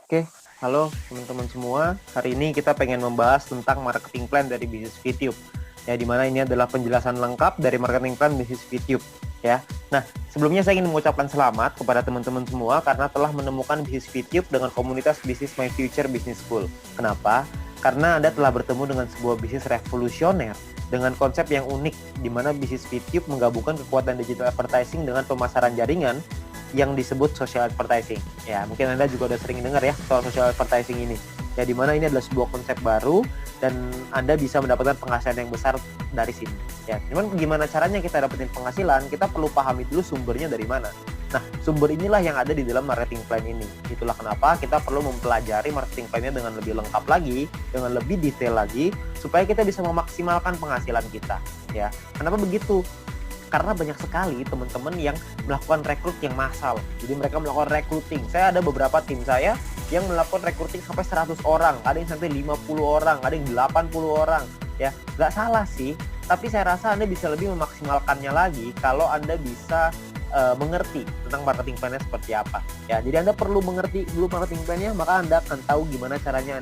Oke, halo teman-teman semua. Hari ini kita pengen membahas tentang marketing plan dari bisnis VTube. Ya, di mana ini adalah penjelasan lengkap dari marketing plan bisnis VTube. Ya, nah sebelumnya saya ingin mengucapkan selamat kepada teman-teman semua karena telah menemukan bisnis VTube dengan komunitas bisnis My Future Business School. Kenapa? Karena Anda telah bertemu dengan sebuah bisnis revolusioner dengan konsep yang unik, di mana bisnis VTube menggabungkan kekuatan digital advertising dengan pemasaran jaringan yang disebut social advertising. Ya, mungkin Anda juga udah sering dengar ya soal social advertising ini. Ya, di mana ini adalah sebuah konsep baru dan Anda bisa mendapatkan penghasilan yang besar dari sini. Ya, cuman gimana caranya kita dapetin penghasilan? Kita perlu pahami dulu sumbernya dari mana. Nah, sumber inilah yang ada di dalam marketing plan ini. Itulah kenapa kita perlu mempelajari marketing plan-nya dengan lebih lengkap lagi, dengan lebih detail lagi, supaya kita bisa memaksimalkan penghasilan kita. Ya, kenapa begitu? Karena banyak sekali teman-teman yang melakukan rekrut yang massal. Jadi mereka melakukan recruiting. Saya ada beberapa tim saya yang melakukan recruiting sampai 100 orang, ada yang sampai 50 orang, ada yang 80 orang. Ya, nggak salah sih, tapi saya rasa Anda bisa lebih memaksimalkannya lagi kalau Anda bisa mengerti tentang marketing plan-nya seperti apa. Ya, jadi Anda perlu mengerti dulu marketing plan-nya, maka Anda akan tahu gimana caranya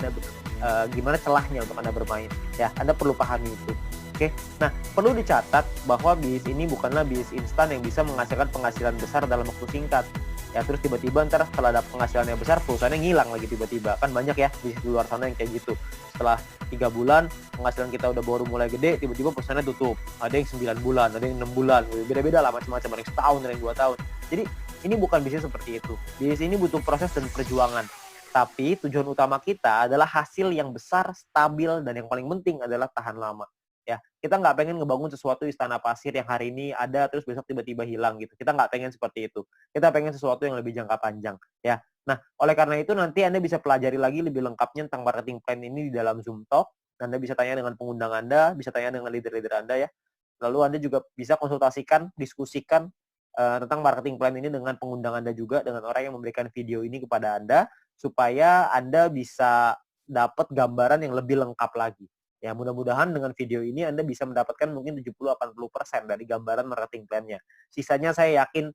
gimana celahnya untuk Anda bermain. Ya, Anda perlu pahami itu. Oke, nah perlu dicatat bahwa bisnis ini bukanlah bisnis instan yang bisa menghasilkan penghasilan besar dalam waktu singkat. Ya, terus tiba-tiba ntar setelah ada penghasilannya besar, perusahaannya ngilang lagi tiba-tiba. Kan banyak ya bisnis di luar sana yang kayak gitu. Setelah 3 bulan, penghasilan kita udah baru mulai gede, tiba-tiba perusahaannya tutup. Ada yang 9 bulan, ada yang 6 bulan, beda-beda lah macam-macam, ada yang setahun, ada yang 2 tahun. Jadi ini bukan bisnis seperti itu. Bisnis ini butuh proses dan perjuangan. Tapi tujuan utama kita adalah hasil yang besar, stabil, dan yang paling penting adalah tahan lama. Ya, kita nggak pengen ngebangun sesuatu istana pasir yang hari ini ada terus besok tiba-tiba hilang gitu. Kita nggak pengen seperti itu. Kita pengen sesuatu yang lebih jangka panjang. Ya, nah oleh karena itu nanti Anda bisa pelajari lagi lebih lengkapnya tentang marketing plan ini di dalam Zoom Talk. Anda bisa tanya dengan pengundang Anda, bisa tanya dengan leader-leader Anda ya. Lalu Anda juga bisa konsultasikan, diskusikan tentang marketing plan ini dengan pengundang Anda juga, dengan orang yang memberikan video ini kepada Anda, supaya Anda bisa dapat gambaran yang lebih lengkap lagi. Ya, mudah-mudahan dengan video ini Anda bisa mendapatkan mungkin 70-80% dari gambaran marketing plan-nya. Sisanya saya yakin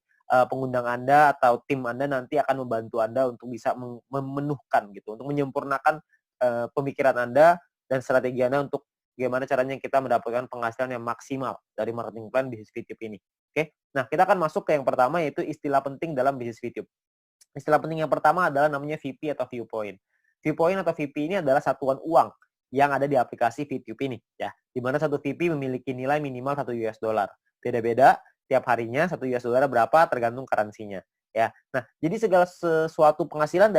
pengundang Anda atau tim Anda nanti akan membantu Anda untuk bisa memenuhkan gitu, untuk menyempurnakan pemikiran Anda dan strategi Anda untuk bagaimana caranya kita mendapatkan penghasilan yang maksimal dari marketing plan bisnis VTube ini. Oke, nah kita akan masuk ke yang pertama yaitu istilah penting dalam bisnis VTube. Istilah penting yang pertama adalah namanya VP atau viewpoint. Viewpoint atau VP ini adalah satuan uang yang ada di aplikasi VTube ini ya. Di mana satu VP memiliki nilai minimal 1 US dollar. Beda-beda tiap harinya 1 US dollar berapa tergantung currency-nya ya. Nah, jadi segala sesuatu penghasilan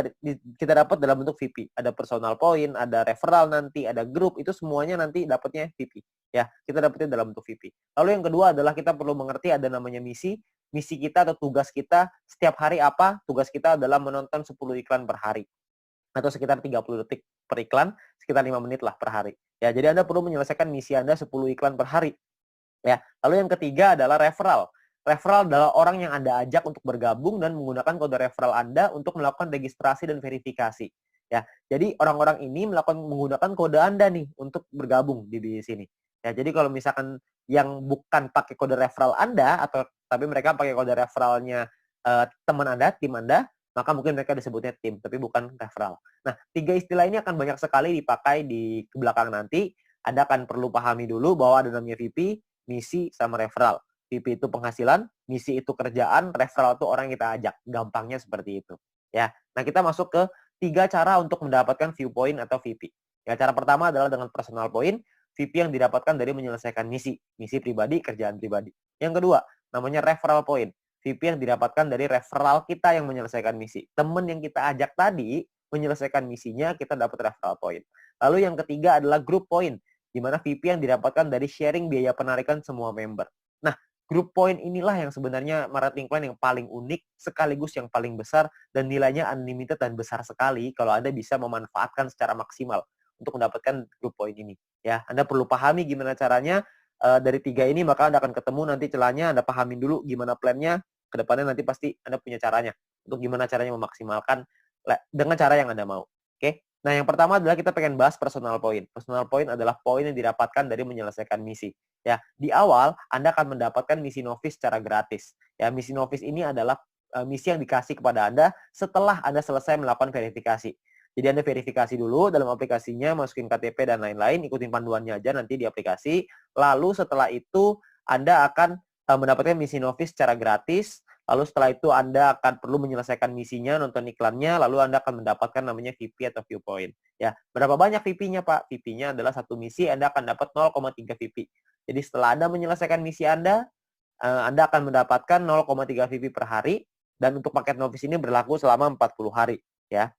kita dapat dalam bentuk VP. Ada personal point, ada referral nanti, ada grup, itu semuanya nanti dapatnya VP ya. Kita dapatnya dalam bentuk VP. Lalu yang kedua adalah kita perlu mengerti ada namanya misi. Misi kita atau tugas kita setiap hari apa? Tugas kita adalah menonton 10 iklan per hari atau sekitar 30 detik per iklan, sekitar 5 menit lah per hari. Ya, jadi Anda perlu menyelesaikan misi Anda 10 iklan per hari. Ya, lalu yang ketiga adalah referral. Referral adalah orang yang Anda ajak untuk bergabung dan menggunakan kode referral Anda untuk melakukan registrasi dan verifikasi. Ya, jadi orang-orang ini menggunakan kode Anda nih untuk bergabung di sini. Ya, jadi kalau misalkan yang bukan pakai kode referral Anda atau tapi mereka pakai kode referralnya teman Anda, tim Anda, maka mungkin mereka disebutnya tim, tapi bukan referral. Nah, 3 istilah ini akan banyak sekali dipakai di belakang nanti. Anda akan perlu pahami dulu bahwa ada namanya VP, misi, sama referral. VP itu penghasilan, misi itu kerjaan, referral itu orang yang kita ajak. Gampangnya seperti itu. Ya. Nah, kita masuk ke 3 cara untuk mendapatkan viewpoint atau VP. Ya, cara pertama adalah dengan personal point, VP yang didapatkan dari menyelesaikan misi pribadi, kerjaan pribadi. Yang kedua, namanya referral point. VP yang didapatkan dari referral kita yang menyelesaikan misi. Teman yang kita ajak tadi menyelesaikan misinya, kita dapat referral point. Lalu yang ketiga adalah group point, di mana VP yang didapatkan dari sharing biaya penarikan semua member. Nah, group point inilah yang sebenarnya marketing plan yang paling unik, sekaligus yang paling besar, dan nilainya unlimited dan besar sekali kalau Anda bisa memanfaatkan secara maksimal untuk mendapatkan group point ini. Ya, Anda perlu pahami gimana caranya dari 3 ini, maka Anda akan ketemu nanti celahnya, Anda pahamin dulu gimana plannya, kedepannya nanti pasti Anda punya caranya untuk gimana caranya memaksimalkan dengan cara yang Anda mau. Oke. Nah, yang pertama adalah kita pengen bahas personal point. Personal point adalah poin yang didapatkan dari menyelesaikan misi. Ya, di awal Anda akan mendapatkan misi novice secara gratis. Ya, misi novice ini adalah misi yang dikasih kepada Anda setelah Anda selesai melakukan verifikasi. Jadi Anda verifikasi dulu dalam aplikasinya, masukin KTP dan lain-lain, ikutin panduannya aja nanti di aplikasi. Lalu setelah itu Anda akan mendapatkan misi Novis secara gratis. Lalu setelah itu Anda akan perlu menyelesaikan misinya, nonton iklannya, lalu Anda akan mendapatkan namanya VP atau viewpoint. Ya, berapa banyak VP-nya, Pak? VP-nya adalah satu misi, Anda akan dapat 0,3 VP. Jadi setelah Anda menyelesaikan misi Anda akan mendapatkan 0,3 VP per hari, dan untuk paket Novis ini berlaku selama 40 hari. Ya.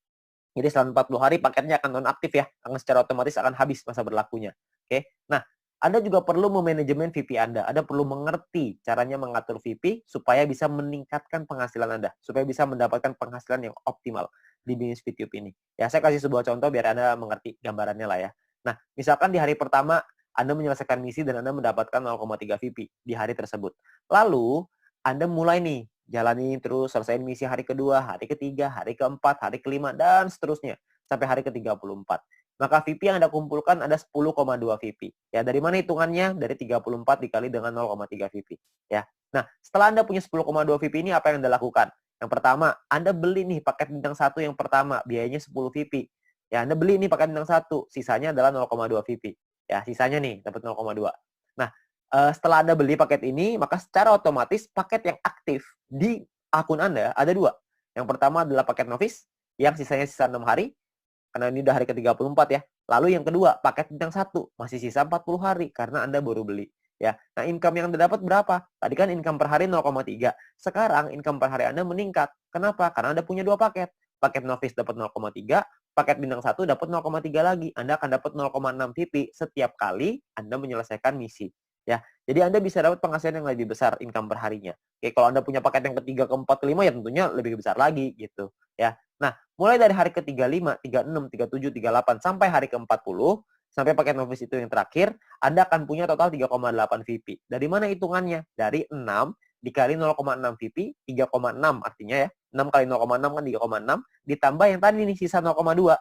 Jadi selama 40 hari paketnya akan nonaktif ya, akan secara otomatis akan habis masa berlakunya. Oke. Nah, Anda juga perlu memanajemen VP Anda. Anda perlu mengerti caranya mengatur VP supaya bisa meningkatkan penghasilan Anda, supaya bisa mendapatkan penghasilan yang optimal di bisnis VTube ini. Ya, saya kasih sebuah contoh biar Anda mengerti gambarannya lah ya. Nah, misalkan di hari pertama Anda menyelesaikan misi dan Anda mendapatkan 0,3 VP di hari tersebut. Lalu, Anda mulai nih jalani terus, selesaiin misi hari kedua, hari ketiga, hari keempat, hari kelima, dan seterusnya sampai hari ke-34. Maka VP yang Anda kumpulkan ada 10,2 VP. Ya, dari mana hitungannya? Dari 34 dikali dengan 0,3 VP. Ya. Nah, setelah Anda punya 10,2 VP ini, apa yang Anda lakukan? Yang pertama, Anda beli nih paket bintang 1 yang pertama, biayanya 10 VP. Ya, Anda beli nih paket bintang 1, sisanya adalah 0,2 VP. Ya, sisanya nih dapat 0,2. Nah, setelah Anda beli paket ini, maka secara otomatis paket yang aktif di akun Anda ada 2. Yang pertama adalah paket Novis, yang sisanya sisa 6 hari, karena ini udah hari ke-34 ya. Lalu yang kedua, paket bintang 1, masih sisa 40 hari, karena Anda baru beli. Ya. Nah, income yang Anda dapat berapa? Tadi kan income per hari 0,3. Sekarang income per hari Anda meningkat. Kenapa? Karena Anda punya 2 paket. Paket Novis dapat 0,3, paket bintang 1 dapat 0,3 lagi. Anda akan dapat 0,6 VP setiap kali Anda menyelesaikan misi. Ya, jadi Anda bisa dapat penghasilan yang lebih besar income per harinya. Oke, kalau Anda punya paket yang ketiga, keempat, kelima ya tentunya lebih besar lagi gitu. Ya. Nah, mulai dari hari ke-35, 36, 37, 38 sampai hari ke-40, sampai paket Novis itu yang terakhir, Anda akan punya total 3,8 VP. Dari mana hitungannya? Dari 6 dikali 0,6 VP, 3,6 artinya ya. 6 kali 0,6 kan 3,6, ditambah yang tadi nih sisa 0,2.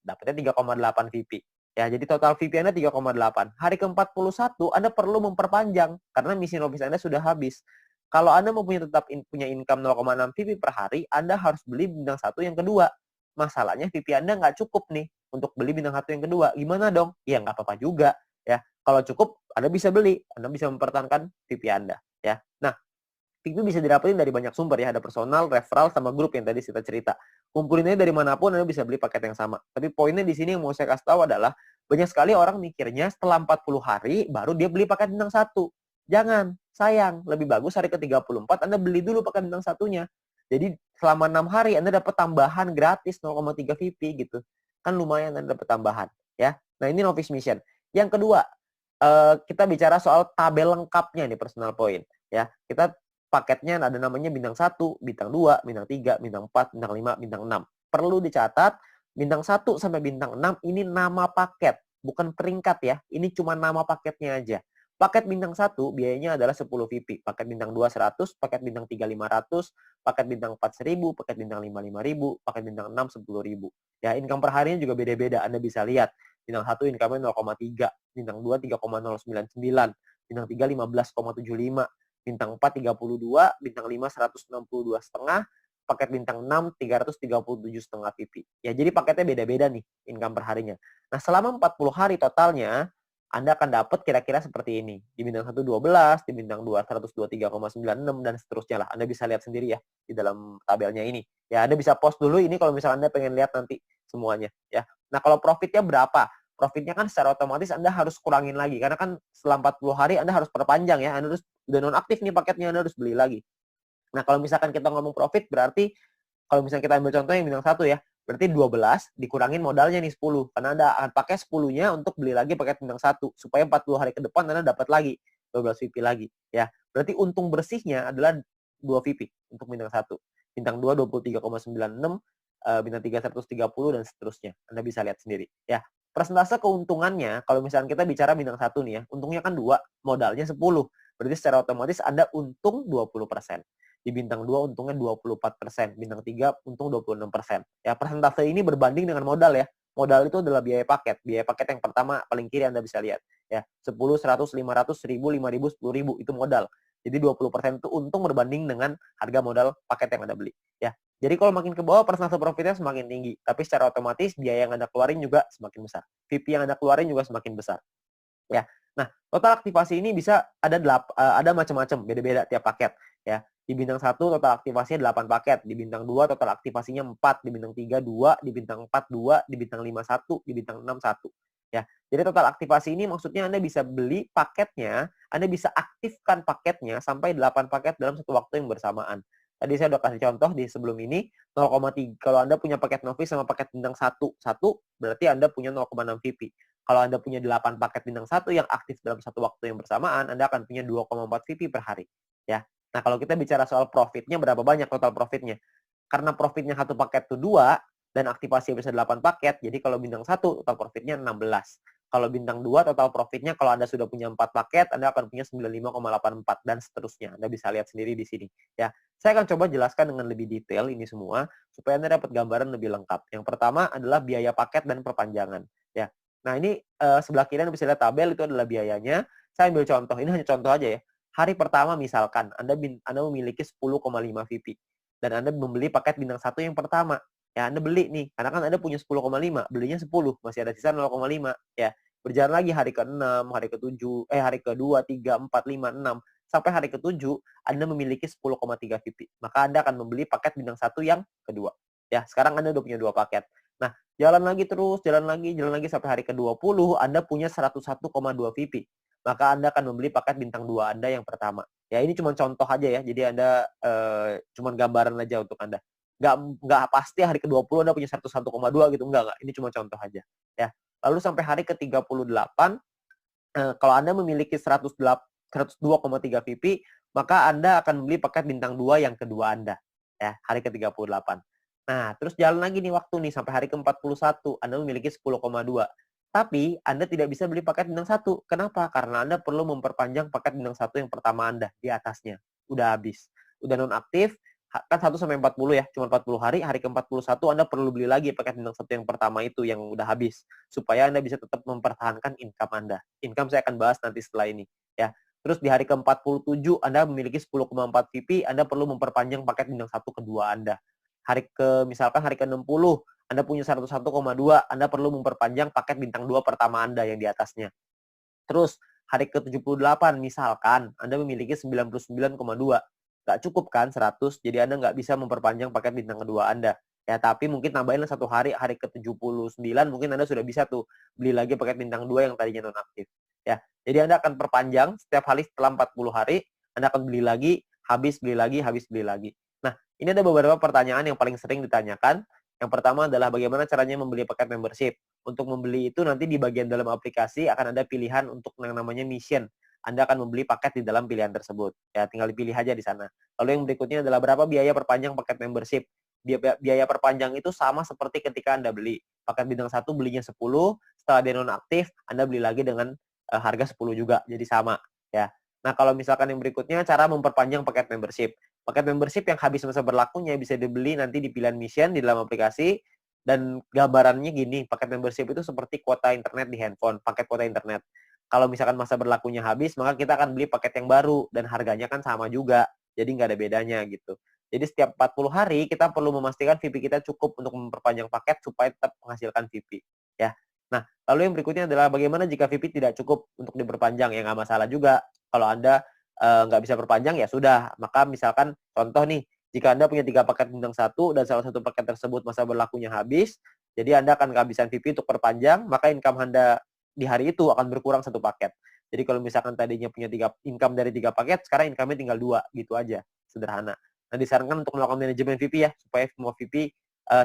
Dapatnya 3,8 VP. Ya, jadi total VP Anda 3,8. Hari ke-41 Anda perlu memperpanjang karena misi Novis Anda sudah habis. Kalau Anda mau tetap punya income 0,6 VP per hari, Anda harus beli bintang 1 yang kedua. Masalahnya VP Anda nggak cukup nih untuk beli bintang 1 yang kedua. Gimana dong? Ya nggak apa-apa juga. Ya, kalau cukup Anda bisa beli. Anda bisa mempertahankan VP Anda. Ya, nah VP bisa didapetin dari banyak sumber ya. Ada personal, referral, sama grup yang tadi kita cerita. Kumpulinnya dari manapun Anda bisa beli paket yang sama. Tapi poinnya di sini yang mau saya kasih tahu adalah banyak sekali orang mikirnya setelah 40 hari baru dia beli paket bintang 1. Jangan, sayang. Lebih bagus hari ke-34 Anda beli dulu paket bintang 1-nya. Jadi selama 6 hari Anda dapat tambahan gratis 0,3 VP gitu. Kan lumayan Anda dapat tambahan ya. Nah, ini Novice Mission. Yang kedua, kita bicara soal tabel lengkapnya nih personal point ya. Kita paketnya ada namanya bintang 1, bintang 2, bintang 3, bintang 4, bintang 5, bintang 6. Perlu dicatat, bintang 1 sampai bintang 6 ini nama paket, bukan peringkat ya. Ini cuma nama paketnya aja. Paket bintang 1 biayanya adalah 10 VP, paket bintang 2 100, paket bintang 3 500, paket bintang 4 1000, paket bintang 5 5000, paket bintang 6 10.000. Ya, income per harinya juga beda-beda. Anda bisa lihat. Bintang 1 income-nya 0,3, bintang 2 3,099, bintang 3 15,75, bintang 4 32, bintang 5 162,5, paket bintang 6 337,5 VP. Ya, jadi paketnya beda-beda nih income per harinya. Nah, selama 40 hari totalnya Anda akan dapat kira-kira seperti ini. Di bintang 1 12, di bintang 2 123,96 dan seterusnya lah. Anda bisa lihat sendiri ya di dalam tabelnya ini. Ya, Anda bisa post dulu ini kalau misalnya Anda pengen lihat nanti semuanya ya. Nah, kalau profitnya berapa? Profitnya kan secara otomatis Anda harus kurangin lagi karena kan setelah 40 hari Anda harus perpanjang ya. Anda harus udah nonaktif nih paketnya, Anda harus beli lagi. Nah, kalau misalkan kita ngomong profit berarti kalau misalnya kita ambil contoh yang bintang 1 ya, berarti 12 dikurangin modalnya nih 10 karena Anda akan pakai 10-nya untuk beli lagi paket bintang 1 supaya 40 hari ke depan Anda dapat lagi 12 VP lagi ya. Berarti untung bersihnya adalah 2 VP untuk bintang 1. Bintang 2 23,96, bintang 3 130 dan seterusnya. Anda bisa lihat sendiri ya. Persentase keuntungannya kalau misalnya kita bicara bintang 1 nih ya, untungnya kan 2, modalnya 10. Berarti secara otomatis Anda untung 20%. Di bintang 2 untungnya 24%, bintang 3 untung 26%. Ya, persentase ini berbanding dengan modal ya. Modal itu adalah biaya paket. Biaya paket yang pertama paling kiri Anda bisa lihat ya. 10, 100, 500, 1000, 5000, 10.000 itu modal. Jadi 20% itu untung berbanding dengan harga modal paket yang Anda beli, ya. Jadi kalau makin ke bawah persentase profitnya semakin tinggi, tapi secara otomatis biaya yang Anda keluarin juga semakin besar. VP yang Anda keluarin juga semakin besar. Ya. Nah, total aktivasi ini bisa ada macam-macam, beda-beda tiap paket, ya. Di bintang 1 total aktivasinya 8 paket, di bintang 2 total aktivasinya 4, di bintang 3 2, di bintang 4 2, di bintang 5 1, di bintang 6 1. Ya. Jadi total aktivasi ini maksudnya Anda bisa beli paketnya, Anda bisa aktifkan paketnya sampai 8 paket dalam satu waktu yang bersamaan. Tadi saya udah kasih contoh di sebelum ini 0,3 kalau Anda punya paket novice sama paket bintang 1, berarti Anda punya 0,6 VP. Kalau Anda punya 8 paket bintang 1 yang aktif dalam satu waktu yang bersamaan, Anda akan punya 2,4 VP per hari. Ya. Nah, kalau kita bicara soal profitnya, berapa banyak total profitnya? Karena profitnya satu paket itu 2, dan aktivasi bisa 8 paket, jadi kalau bintang 1 total profitnya 16. Kalau bintang 2 total profitnya kalau Anda sudah punya 4 paket, Anda akan punya 95,84 dan seterusnya. Anda bisa lihat sendiri di sini. Ya, saya akan coba jelaskan dengan lebih detail ini semua supaya Anda dapat gambaran lebih lengkap. Yang pertama adalah biaya paket dan perpanjangan. Ya, nah ini sebelah kiri Anda bisa lihat tabel itu adalah biayanya. Saya ambil contoh, ini hanya contoh aja ya. Hari pertama misalkan Anda memiliki 10,5 VP dan Anda membeli paket bintang 1 yang pertama. Ya, Anda beli nih, karena kan Anda punya 10,5, belinya 10, masih ada sisa 0,5, ya. Berjalan lagi hari ke-6, hari ke-7, hari ke-2, 3, 4, 5, 6, sampai hari ke-7, Anda memiliki 10,3 VP. Maka Anda akan membeli paket bintang 1 yang kedua. Ya, sekarang Anda udah punya 2 paket. Nah, jalan lagi terus, jalan lagi sampai hari ke-20, Anda punya 101,2 VP. Maka Anda akan membeli paket bintang 2 Anda yang pertama. Ya, ini cuma contoh aja ya, jadi Anda cuma gambaran aja untuk Anda. Nggak pasti hari ke-20 Anda punya 101,2 gitu, enggak. Ini cuma contoh aja, ya. Lalu sampai hari ke-38, kalau Anda memiliki 102,3 VP, maka Anda akan membeli paket bintang 2 yang kedua Anda, ya, hari ke-38. Nah, terus jalan lagi nih waktu nih sampai hari ke-41, Anda memiliki 10,2. Tapi Anda tidak bisa beli paket bintang 1. Kenapa? Karena Anda perlu memperpanjang paket bintang 1 yang pertama Anda di atasnya. Udah habis. Udah nonaktif, kan 1 sampai 40 ya, cuma 40 hari, hari ke-41 Anda perlu beli lagi paket bintang 1 yang pertama itu yang udah habis, supaya Anda bisa tetap mempertahankan income Anda. Income saya akan bahas nanti setelah ini, ya. Terus di hari ke-47 Anda memiliki 10,4 VP, Anda perlu memperpanjang paket bintang 1 kedua Anda. Misalkan hari ke-60, Anda punya 101,2, Anda perlu memperpanjang paket bintang 2 pertama Anda yang di atasnya. Terus hari ke-78 misalkan Anda memiliki 99,2. Nggak cukup kan 100, jadi Anda nggak bisa memperpanjang paket bintang kedua Anda. Ya, tapi mungkin tambahin satu hari, hari ke-79 mungkin Anda sudah bisa tuh beli lagi paket bintang 2 yang tadinya nonaktif. Ya, jadi Anda akan perpanjang setiap hari setelah 40 hari, Anda akan beli lagi, habis beli lagi, habis beli lagi. Nah, ini ada beberapa pertanyaan yang paling sering ditanyakan. Yang pertama adalah bagaimana caranya membeli paket membership. Untuk membeli itu nanti di bagian dalam aplikasi akan ada pilihan untuk yang namanya mission. Anda akan membeli paket di dalam pilihan tersebut. Ya, tinggal dipilih aja di sana. Lalu yang berikutnya adalah berapa biaya perpanjang paket membership. Biaya perpanjang itu sama seperti ketika Anda beli. Paket bintang 1 belinya 10, setelah dia nonaktif, Anda beli lagi dengan harga 10 juga. Jadi sama, ya. Nah, kalau misalkan yang berikutnya cara memperpanjang paket membership. Paket membership yang habis masa berlakunya bisa dibeli nanti di pilihan mission di dalam aplikasi. Dan gambarannya gini, paket membership itu seperti kuota internet di handphone, paket kuota internet. Kalau misalkan masa berlakunya habis, maka kita akan beli paket yang baru dan harganya kan sama juga. Jadi nggak ada bedanya gitu. Jadi setiap 40 hari kita perlu memastikan VP kita cukup untuk memperpanjang paket supaya tetap menghasilkan VP. Ya. Nah, lalu yang berikutnya adalah bagaimana jika VP tidak cukup untuk diperpanjang? Ya nggak masalah juga. Kalau Anda nggak bisa perpanjang ya sudah. Maka misalkan contoh nih, jika Anda punya 3 paket bintang 1 dan salah satu paket tersebut masa berlakunya habis, jadi Anda akan kehabisan VP untuk perpanjang, maka income Anda di hari itu akan berkurang 1 paket. Jadi kalau misalkan tadinya punya 3 income dari 3 paket, sekarang income-nya tinggal 2, gitu aja, sederhana. Nah, disarankan untuk melakukan manajemen VP ya, supaya semua VP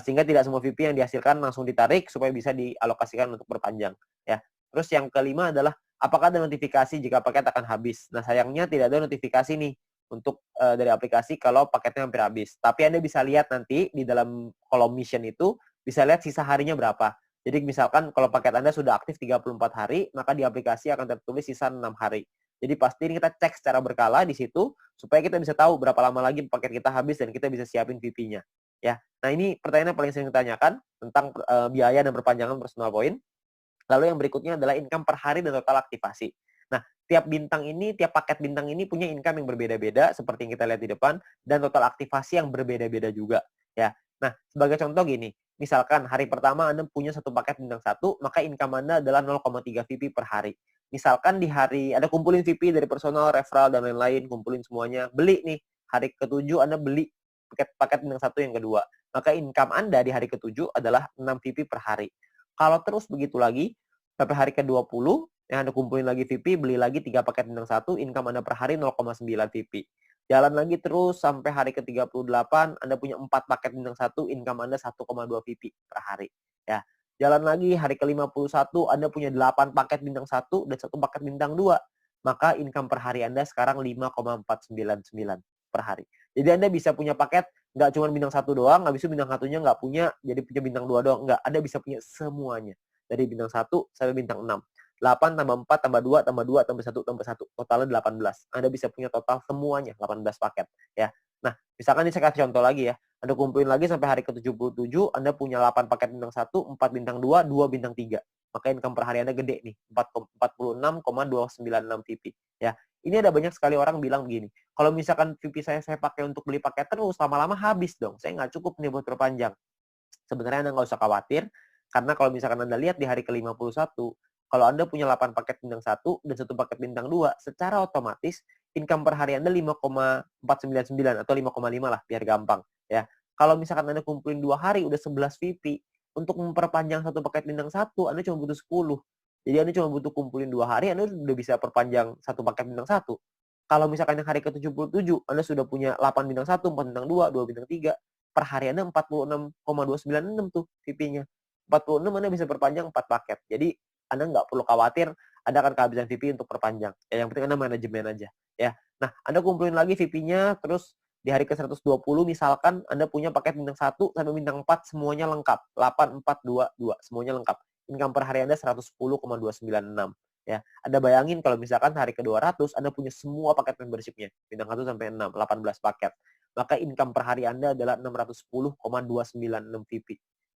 sehingga tidak semua VP yang dihasilkan langsung ditarik supaya bisa dialokasikan untuk perpanjang, ya. Terus yang kelima adalah apakah ada notifikasi jika paket akan habis? Nah, sayangnya tidak ada notifikasi nih untuk dari aplikasi kalau paketnya hampir habis. Tapi Anda bisa lihat nanti di dalam kolom mission itu, bisa lihat sisa harinya berapa. Jadi misalkan kalau paket Anda sudah aktif 34 hari, maka di aplikasi akan tertulis sisa 6 hari. Jadi pasti ini kita cek secara berkala di situ, supaya kita bisa tahu berapa lama lagi paket kita habis dan kita bisa siapin VP-nya. Ya, nah ini pertanyaan yang paling sering ditanyakan tentang biaya dan perpanjangan personal point. Lalu yang berikutnya adalah income per hari dan total aktivasi. Nah, tiap bintang ini, tiap paket bintang ini punya income yang berbeda-beda seperti yang kita lihat di depan dan total aktivasi yang berbeda-beda juga ya. Nah, sebagai contoh gini, misalkan hari pertama Anda punya satu paket bintang satu, maka income Anda adalah 0,3 VP per hari. Misalkan di hari Anda kumpulin VP dari personal, referral dan lain-lain, kumpulin semuanya, beli nih. Hari ke-7 Anda beli paket bintang satu yang kedua. Maka income Anda di hari ke-7 adalah 6 VP per hari. Kalau terus begitu lagi, sampai hari ke-20, yang Anda kumpulin lagi VP, beli lagi 3 paket bintang satu, income Anda per hari 0,9 VP. Jalan lagi terus sampai hari ke-38, Anda punya 4 paket bintang satu, income Anda 1,2 VP per hari. Ya. Jalan lagi hari ke-51, Anda punya 8 paket bintang satu dan 1 paket bintang 2. Maka income per hari Anda sekarang 5,499 per hari. Jadi Anda bisa punya paket nggak cuma bintang satu doang, habis itu bintang satunya nggak punya, jadi punya bintang 2 doang. Nggak, Anda bisa punya semuanya. Dari bintang 1 sampai bintang 6. 8 tambah 4 tambah 2 tambah 2 tambah 1 tambah 1. Totalnya 18. Anda bisa punya total semuanya 18 paket ya. Nah, misalkan ini saya kasih contoh lagi ya. Anda kumpulin lagi sampai hari ke-77, Anda punya 8 paket bintang 1, 4 bintang 2, 2 bintang 3. Maka income per hari Anda gede nih, 46,296 VP ya. Ini ada banyak sekali orang bilang begini, kalau misalkan VP saya pakai untuk beli paket terus, lama-lama habis dong. Saya nggak cukup nih buat perpanjang. Sebenarnya Anda nggak usah khawatir, karena kalau misalkan Anda lihat di hari ke-51, kalau Anda punya 8 paket bintang 1 dan 1 paket bintang 2, secara otomatis income per hari Anda 5,499 atau 5,5 lah, biar gampang. Ya. Kalau misalkan Anda kumpulin 2 hari, udah 11 VP, untuk memperpanjang 1 paket bintang 1, Anda cuma butuh 10. Jadi Anda cuma butuh kumpulin 2 hari, Anda udah bisa perpanjang 1 paket bintang 1. Kalau misalkan yang hari ke-77, Anda sudah punya 8 bintang 1, 4 bintang 2, 2 bintang 3, per hari Anda 46,296 tuh VP-nya. 46 Anda bisa perpanjang 4 paket. Jadi Anda nggak perlu khawatir Anda akan kehabisan VP untuk perpanjang. Ya, yang penting Anda manajemen aja. Ya. Nah, Anda kumpulin lagi VP-nya, terus di hari ke-120 misalkan Anda punya paket bintang 1 sampai bintang 4 semuanya lengkap. 8, 4, 2, 2 semuanya lengkap. Income per hari Anda 110,296. Ya, Anda bayangin kalau misalkan hari ke-200 Anda punya semua paket membership-nya. Bintang 1 sampai 6, 18 paket. Maka income per hari Anda adalah 610,296 VP.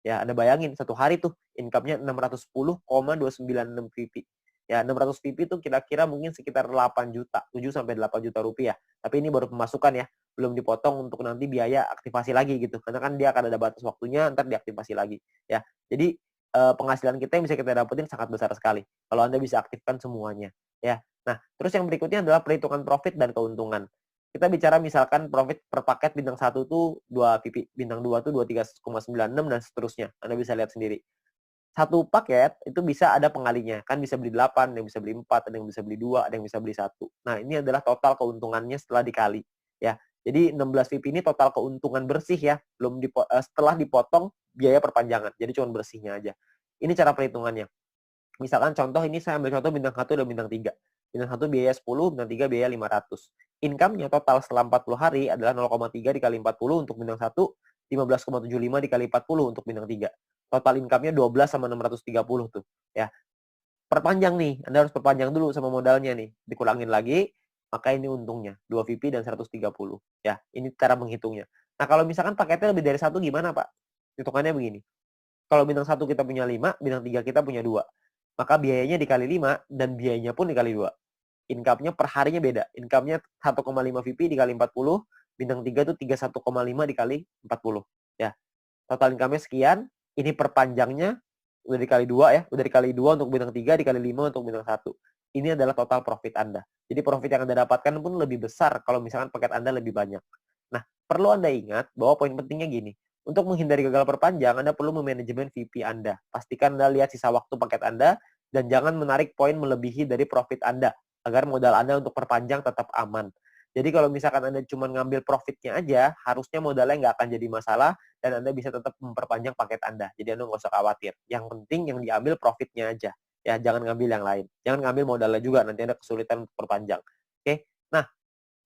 Ya, Anda bayangin satu hari tuh income-nya 610,296 VP. Ya, 600 VP itu kira-kira mungkin sekitar 8 juta, 7 sampai 8 juta rupiah. Tapi ini baru pemasukan ya, belum dipotong untuk nanti biaya aktivasi lagi gitu. Karena kan dia akan ada batas waktunya, ntar diaktifasi lagi. Ya, jadi penghasilan kita yang bisa kita dapetin sangat besar sekali kalau Anda bisa aktifkan semuanya. Ya, nah terus yang berikutnya adalah perhitungan profit dan keuntungan. Kita bicara misalkan profit per paket bintang 1 tuh 2 VP, bintang 2 tuh 23,96 dan seterusnya. Anda bisa lihat sendiri. Satu paket itu bisa ada pengalinya. Kan bisa beli 8, ada yang bisa beli 4, ada yang bisa beli 2, ada yang bisa beli 1. Nah, ini adalah total keuntungannya setelah dikali ya. Jadi 16 VP ini total keuntungan bersih ya, belum setelah dipotong biaya perpanjangan. Jadi cuma bersihnya aja. Ini cara perhitungannya. Misalkan contoh ini saya ambil contoh bintang 1 dan bintang 3. Bintang 1 biaya 10, bintang 3 biaya 500. Income-nya total setelah 40 hari adalah 0,3 dikali 40 untuk bintang 1, 15,75 dikali 40 untuk bintang 3. Total income-nya 12 sama 630 tuh. Ya. Perpanjang nih, Anda harus perpanjang dulu sama modalnya nih. Dikurangin lagi, maka ini untungnya 2 VP dan 130. Ya, ini cara menghitungnya. Nah, kalau misalkan paketnya lebih dari 1 gimana, Pak? Hitungannya begini. Kalau bintang 1 kita punya 5, bintang 3 kita punya 2. Maka biayanya dikali 5 dan biayanya pun dikali 2. Income-nya per harinya beda. Income-nya 1,5 VP dikali 40, bintang 3 itu 31,5 dikali 40. Ya. Total income-nya sekian, ini perpanjangnya udah dikali 2 ya, udah dikali 2 untuk bintang 3, dikali 5 untuk bintang 1. Ini adalah total profit Anda. Jadi profit yang Anda dapatkan pun lebih besar kalau misalkan paket Anda lebih banyak. Nah, perlu Anda ingat bahwa poin pentingnya gini. Untuk menghindari gagal perpanjang, Anda perlu memanajemen VP Anda. Pastikan Anda lihat sisa waktu paket Anda dan jangan menarik poin melebihi dari profit Anda agar modal Anda untuk perpanjang tetap aman. Jadi kalau misalkan Anda cuma ngambil profitnya aja, harusnya modalnya nggak akan jadi masalah dan Anda bisa tetap memperpanjang paket Anda. Jadi Anda nggak usah khawatir. Yang penting yang diambil profitnya aja. Ya, jangan ngambil yang lain. Jangan ngambil modalnya juga, nanti Anda kesulitan untuk perpanjang. Oke? Nah,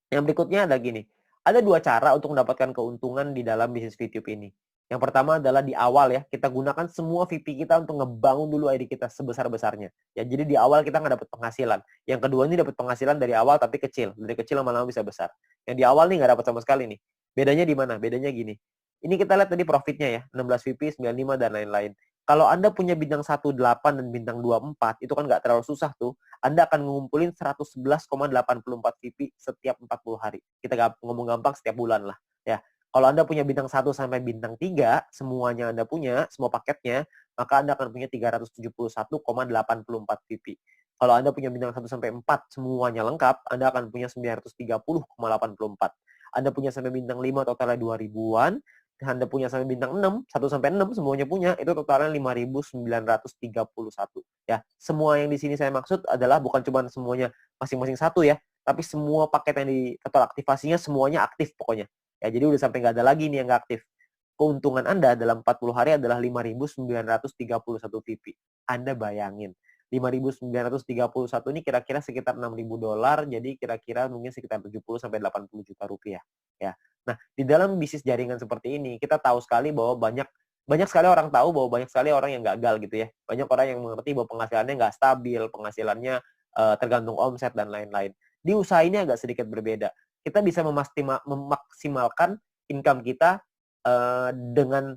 yang berikutnya ada gini. Ada 2 cara untuk mendapatkan keuntungan di dalam bisnis VTube ini. Yang pertama adalah di awal ya, kita gunakan semua VP kita untuk ngebangun dulu ID kita sebesar-besarnya. Ya, jadi di awal kita nggak dapat penghasilan. Yang kedua ini dapat penghasilan dari awal tapi kecil. Dari kecil lama-lama bisa besar. Yang di awal nih nggak dapat sama sekali nih. Bedanya di mana? Bedanya gini. Ini kita lihat tadi profitnya ya, 16 VP, 95 dan lain-lain. Kalau Anda punya bintang 18 dan bintang 24, itu kan nggak terlalu susah tuh. Anda akan ngumpulin 111,84 VP setiap 40 hari. Kita ngomong gampang setiap bulan lah. Ya, kalau Anda punya bintang 1 sampai bintang 3, semuanya Anda punya, semua paketnya, maka Anda akan punya 371,84 VP. Kalau Anda punya bintang 1 sampai 4, semuanya lengkap, Anda akan punya 930,84. Anda punya sampai bintang 5, totalnya 2000-an. Anda punya sampai bintang 6, 1 sampai 6 semuanya punya, itu totalnya 5.931. Ya, semua yang di sini saya maksud adalah bukan cuma semuanya masing-masing satu ya, tapi semua paket yang di total aktivasinya semuanya aktif pokoknya. Ya, jadi udah sampai nggak ada lagi nih yang nggak aktif. Keuntungan Anda dalam 40 hari adalah 5.931 VP. Anda bayangin, 5.931 ini kira-kira sekitar $6.000, jadi kira-kira mungkin sekitar 70 sampai 80 juta rupiah. Ya. Nah, di dalam bisnis jaringan seperti ini, kita tahu sekali bahwa banyak sekali orang tahu bahwa banyak sekali orang yang gagal gitu ya. Banyak orang yang mengerti bahwa penghasilannya nggak stabil, penghasilannya tergantung omset dan lain-lain. Di usaha ini agak sedikit berbeda. Kita bisa memaksimalkan income kita dengan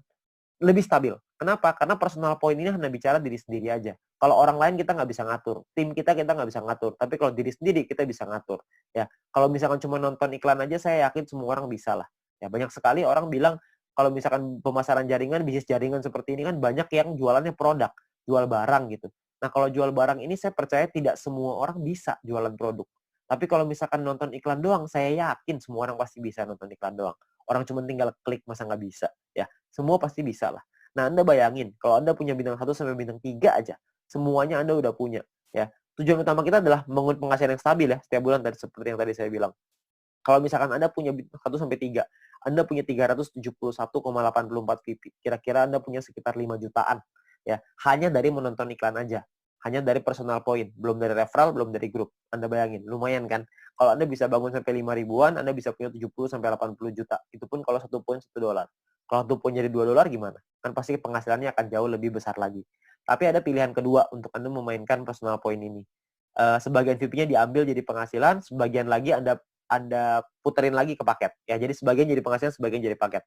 lebih stabil. Kenapa? Karena personal point ini hanya bicara diri sendiri aja. Kalau orang lain kita nggak bisa ngatur, tim kita nggak bisa ngatur. Tapi kalau diri sendiri kita bisa ngatur. Ya, kalau misalkan cuma nonton iklan aja, saya yakin semua orang bisa lah. Ya, banyak sekali orang bilang kalau misalkan pemasaran jaringan, bisnis jaringan seperti ini kan banyak yang jualannya produk, jual barang gitu. Nah, kalau jual barang ini saya percaya tidak semua orang bisa jualan produk. Tapi kalau misalkan nonton iklan doang, saya yakin semua orang pasti bisa nonton iklan doang. Orang cuma tinggal klik, masa nggak bisa? Ya, semua pasti bisa lah. Nah, Anda bayangin, kalau Anda punya bintang 1 sampai bintang 3 aja, semuanya Anda udah punya. Ya, tujuan utama kita adalah membangun penghasilan yang stabil ya, setiap bulan tadi seperti yang tadi saya bilang. Kalau misalkan Anda punya bintang 1 sampai 3, Anda punya 371,84 VP. Kira-kira Anda punya sekitar 5 jutaan. Ya, hanya dari menonton iklan aja. Hanya dari personal point, belum dari referral, belum dari grup. Anda bayangin, lumayan kan? Kalau Anda bisa bangun sampai 5 ribuan, Anda bisa punya 70 sampai 80 juta. Itu pun kalau satu poin $1. Kalau satu poin jadi $2 gimana? Kan pasti penghasilannya akan jauh lebih besar lagi. Tapi ada pilihan kedua untuk Anda memainkan personal point ini. Sebagian VP-nya diambil jadi penghasilan, sebagian lagi Anda puterin lagi ke paket. Ya, jadi sebagian jadi penghasilan, sebagian jadi paket.